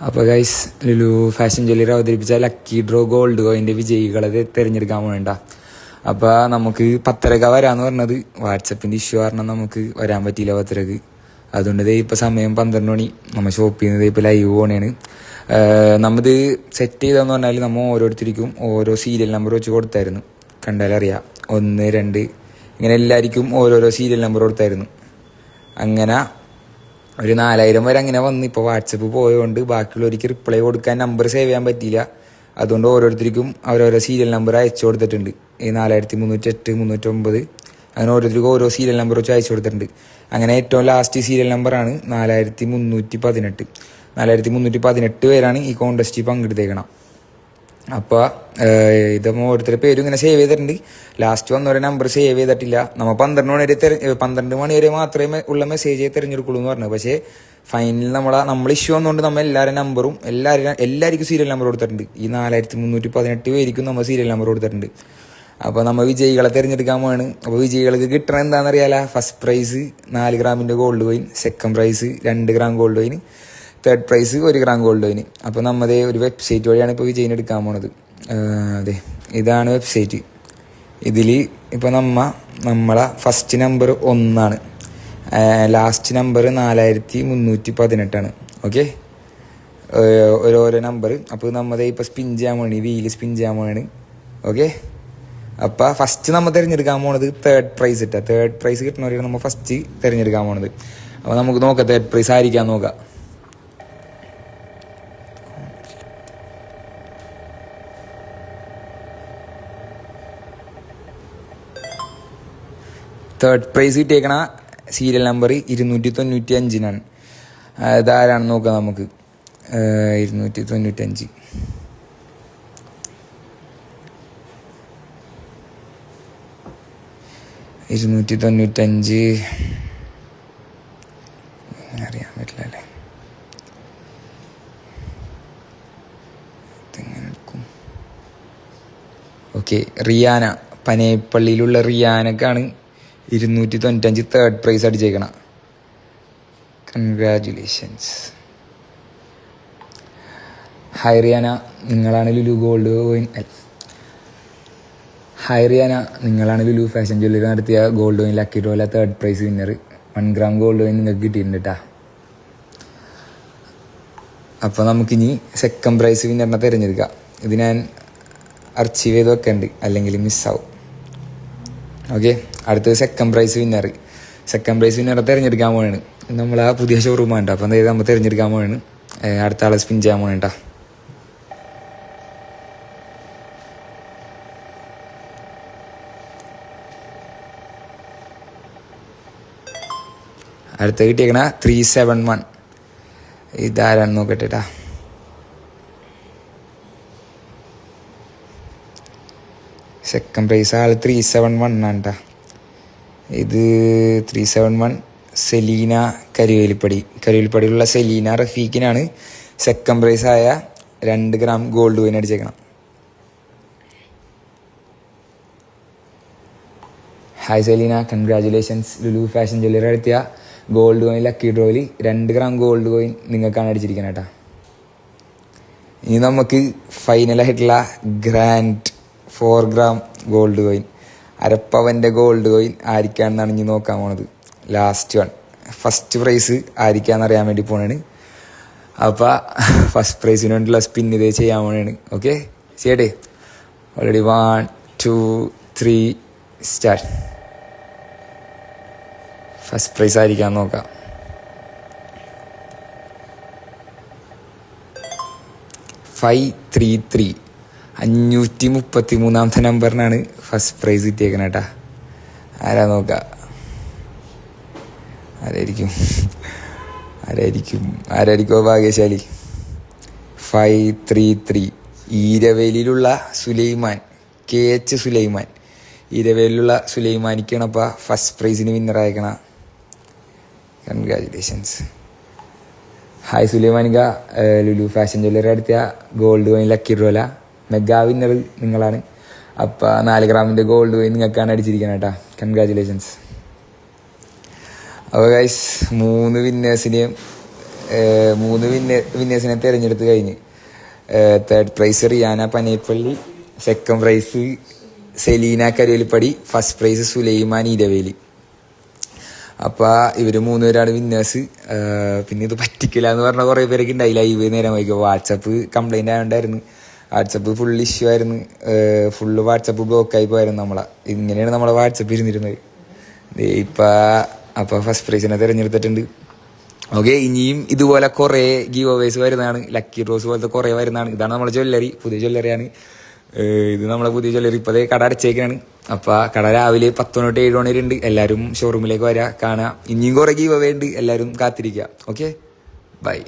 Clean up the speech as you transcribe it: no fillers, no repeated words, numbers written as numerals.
അപ്പോൾ guys, Lulu fashion jewellery അവതരിപ്പിച്ച lucky draw gold കോയിൻ്റെ വിജയികളെ തിരഞ്ഞെടുക്കാൻ വേണ്ട. അപ്പോൾ നമുക്ക് 10:30 വരാമെന്ന് പറഞ്ഞത്. വാട്സപ്പിൻ്റെ ഇഷ്യൂ കാരണം നമുക്ക് വരാൻ പറ്റിയില്ല 10:30. അതുകൊണ്ട് ഇപ്പോൾ സമയം 12 മണി. നമ്മൾ ഷോപ്പ് ചെയ്യുന്നത് ഇപ്പോൾ ലൈവ് പോകണേണ്. നമ്മത് സെറ്റ് ചെയ്തതെന്ന് പറഞ്ഞാൽ നമ്മൾ ഓരോരുത്തർക്കും ഓരോ സീരിയൽ നമ്പർ വെച്ച് കൊടുത്തായിരുന്നു. കണ്ടാലറിയാം, 1, 2 ഇങ്ങനെ എല്ലാവർക്കും ഓരോരോ സീരിയൽ നമ്പർ കൊടുത്തായിരുന്നു. അങ്ങനെ ഒരു 4000 വരെ അങ്ങനെ വന്ന്. ഇപ്പോൾ വാട്സപ്പ് പോയതുകൊണ്ട് ബാക്കിയുള്ളവർക്ക് റിപ്ലൈ കൊടുക്കാൻ നമ്പർ സേവ് ചെയ്യാൻ പറ്റിയില്ല. അതുകൊണ്ട് ഓരോരുത്തർക്കും അവരോരോ സീരിയൽ നമ്പർ അയച്ചു കൊടുത്തിട്ടുണ്ട്. ഈ 4308, 309 അങ്ങനെ ഓരോരുത്തർക്കും ഓരോ സീരിയൽ നമ്പർ വെച്ച് അയച്ചു കൊടുത്തിട്ടുണ്ട്. അങ്ങനെ ഏറ്റവും ലാസ്റ്റ് സീരിയൽ നമ്പറാണ് 4318. 4318 പേരാണ് ഈ കോൺടെസ്റ്റിൽ പങ്കെടുത്തേക്കണം. അപ്പോൾ ഇത് ഓരോരുത്തരുടെ പേരും ഇങ്ങനെ സേവ് ചെയ്തിട്ടുണ്ട്. ലാസ്റ്റ് വന്നവരെ നമ്പർ സേവ് ചെയ്തിട്ടില്ല. നമ്മൾ 12 മണി വരെ മാത്രമേ ഉള്ള മെസ്സേജ് തിരഞ്ഞെടുക്കുള്ളൂ എന്ന് പറഞ്ഞു. പക്ഷേ ഫൈനൽ നമ്മൾ ഇഷ്യൂ വന്നുകൊണ്ട് നമ്മൾ എല്ലാവരുടെ നമ്പറും എല്ലാവർക്കും സീരിയൽ നമ്പർ കൊടുത്തിട്ടുണ്ട്. ഈ 4318 പേർക്കും നമ്മൾ സീരിയൽ നമ്പർ കൊടുത്തിട്ടുണ്ട്. അപ്പോൾ നമ്മൾ വിജയികളെ തിരഞ്ഞെടുക്കാൻ പോവാണ്. അപ്പോൾ വിജയികൾക്ക് കിട്ടണത് എന്താണെന്നറിയാലോ. ഫസ്റ്റ് പ്രൈസ് 4 ഗ്രാമിൻ്റെ gold coin, second prize 2 gram gold coin, third prize 1 gram gold coin. അപ്പോൾ നമ്മുടെ ഒരു വെബ്സൈറ്റ് വഴിയാണ് ഇപ്പോൾ വിജയിനെ എടുക്കാൻ പോണത്. അതെ, ഇതാണ് വെബ്സൈറ്റ്. ഇതിൽ ഇപ്പോൾ നമ്മളെ first number 1 last number 4318. Okay, ഓരോരോ നമ്പർ. അപ്പോൾ നമ്മുടെ ഇപ്പോൾ സ്പിൻ ചെയ്യാൻ വേണ്ടി വീല് സ്പിൻ ചെയ്യാൻ വേണ്ടി. ഓക്കെ, അപ്പോൾ ഫസ്റ്റ് നമ്മൾ തിരഞ്ഞെടുക്കാൻ പോണത് തേർഡ് പ്രൈസ് തേർഡ് പ്രൈസ് കിട്ടുന്നവരെയാണ് നമ്മൾ ഫസ്റ്റ് തിരഞ്ഞെടുക്കാൻ പോണത്. അപ്പോൾ നമുക്ക് നോക്കാം തേർഡ് പ്രൈസ് ആയിരിക്കാൻ നോക്കാം. തേർഡ് പ്രൈസ് കിട്ടിയേക്കണ സീരിയൽ നമ്പർ 295. അതാരാണെന്ന് നോക്കാം നമുക്ക്. 295 അറിയാൻ പറ്റില്ല അല്ലേ. ഓക്കെ, റിയാന, പനേപ്പള്ളിയിലുള്ള റിയാനക്കാണ് 295 തേർഡ് പ്രൈസ് അടിച്ചേക്കണം. കൺഗ്രാജുലേഷൻസ്. ഹായ് റിയാന, നിങ്ങളാണ് Lulu gold coin hi Riyana, നിങ്ങളാണ് ലുലു ഫാഷൻ ജ്വല്ലറി നടത്തിയ ഗോൾഡ് കോയിൻ ലക്കി ഡ്രോയിലെ third prize winner. 1 gram gold coin നിങ്ങൾക്ക് കിട്ടിയിട്ടുണ്ട് കേട്ടോ. അപ്പോൾ നമുക്കിനി സെക്കൻഡ് പ്രൈസ് വിന്നറിനെ തിരഞ്ഞെടുക്കാം. ഇത് ഞാൻ അർച്ചീവ് ചെയ്ത് വെക്കുന്നുണ്ട്, അല്ലെങ്കിൽ മിസ്സാവും. ഓക്കെ, അടുത്തത് സെക്കൻഡ് പ്രൈസ് വിന്നറെ തിരഞ്ഞെടുക്കാൻ പോവാണ്. നമ്മളാ പുതിയ ഷോറൂമാണ്. അപ്പോൾ അതായത് നമ്മൾ തിരഞ്ഞെടുക്കാൻ പോവാണ്. അടുത്ത ആളെ സ്പിൻ ചെയ്യാൻ പോകണം കേട്ടോ. അടുത്ത കിട്ടിയേക്കണ 371. ഇതാരാണെന്ന് നോക്കട്ടെ കേട്ടാ. സെക്കൻഡ് പ്രൈസ് ആൾ 371 ആണ് കേട്ടോ. ഇത് 371 സെലീന കരുവേലിപ്പടിയിലുള്ള സെലീന റഫീഖിനാണ് സെക്കൻഡ് പ്രൈസ് ആയ 2 ഗ്രാം ഗോൾഡ് കോയിൻ അടിച്ചേക്കണം. Hi Selina, congratulations. Lulu fashion jewellery നടത്തിയ ഗോൾഡ് കോയിൻ ലക്കി ഡ്രോയിൽ 2 ഗ്രാം ഗോൾഡ് കോയിൻ നിങ്ങൾക്കാണ് അടിച്ചിരിക്കുന്നത് കേട്ടോ. ഇനി നമുക്ക് ഫൈനലായിട്ടുള്ള ഗ്രാൻഡ് 4 ഗ്രാം ഗോൾഡ് കോയിൻ, അരപ്പവൻ്റെ ഗോൾഡ് കോയിൻ ആയിരിക്കാണെന്നാണ് ഇനി നോക്കാൻ പോണത്. ലാസ്റ്റ് വൺ, ഫസ്റ്റ് പ്രൈസ് ആയിരിക്കാമെന്നറിയാൻ വേണ്ടി പോണാണ്. അപ്പോൾ ഫസ്റ്റ് പ്രൈസിന് വേണ്ടിയുള്ള സ്പിൻ ഇതേ ചെയ്യാൻ പോണാണ്. ഓക്കെ, ചെയ്യട്ടെ. Already 1, 2, 3 start. ഫസ്റ്റ് പ്രൈസ് ആയിരിക്കാൻ നോക്കാം. 533 533 നമ്പറിനാണ് ഫസ്റ്റ് പ്രൈസ് കിട്ടിയേക്കണം കേട്ടാ. ആരാ നോക്കാം, ആരായിരിക്കോ ഭാഗ്യശാലി. 533 ഈരവേലിയിലുള്ള സുലൈമാൻ, KH സുലൈമാൻ. ഈരവേലിയിലുള്ള സുലൈമാനിക്കാണ് അപ്പോൾ ഫസ്റ്റ് പ്രൈസിന് വിന്നർ അയക്കണ. കൺഗ്രാജുലേഷൻസ്. ഹായ് സുലൈമാനിക, ലുലു ഫാഷൻ ജ്വല്ലറി നടത്തിയ ഗോൾഡ് കോയിൻ ലക്കി ഡ്രോല മെഗാ വിന്നർ നിങ്ങളാണ്. അപ്പോൾ 4 ഗ്രാമിൻ്റെ ഗോൾഡ് കോയിൻ നിങ്ങൾക്കാണ് അടിച്ചിരിക്കുന്നത് കേട്ടോ. കൺഗ്രാജുലേഷൻസ്. അപ്പോൾ ഗൈസ്, 3 വിന്നേഴ്സിനെയും 3 വിന്നേഴ്സിനെ തിരഞ്ഞെടുത്ത് കഴിഞ്ഞ്. Third prize Riyana Paneppally, second prize Selina Karuvelippadi, first prize Sulaiman Eraveli. അപ്പൊ ഇവര് 3 പേരാണ് വിന്നേഴ്സ്. പിന്നെ ഇത് പറ്റിക്കില്ല എന്ന് പറഞ്ഞ കുറെ പേരൊക്കെ ഉണ്ടായി. ലൈവ് നേരം വൈകി വാട്സപ്പ് കംപ്ലൈന്റ് ആയതുകൊണ്ടായിരുന്നു. വാട്സപ്പ് ഫുൾ ഇഷ്യൂ ആയിരുന്നു. ഫുള്ള് വാട്സപ്പ് ബ്ലോക്കായി പോയായിരുന്നു നമ്മളെ. ഇങ്ങനെയാണ് നമ്മളെ വാട്സപ്പ് ഇരുന്നിരുന്നത്. അപ്പൊ ഫസ്റ്റ് പ്രൈസിനെ തിരഞ്ഞെടുത്തിട്ടുണ്ട്. ഓക്കെ, ഇനിയും ഇതുപോലെ കുറെ ഗീവ് അവേസ് വരുന്നതാണ്. ലക്കി ഡ്രോസ് പോലത്തെ കുറെ വരുന്നതാണ്. ഇതാണ് നമ്മളെ ജ്വല്ലറി, പുതിയ ജ്വല്ലറിയാണ് ഇത്. നമ്മളെ പുതിയ ജ്വല്ലറി ഇപ്പതേ കട അടച്ചേക്കാണ്. അപ്പൊ കട രാവിലെ 10 തൊട്ട് 7 മണി വരെ ഉണ്ട്. എല്ലാവരും ഷോറൂമിലേക്ക് വരാ, കാണാം. ഇനിയും കുറെ ഗീവ് അവേ ഉണ്ട്, എല്ലാവരും കാത്തിരിക്കുക. Okay, by.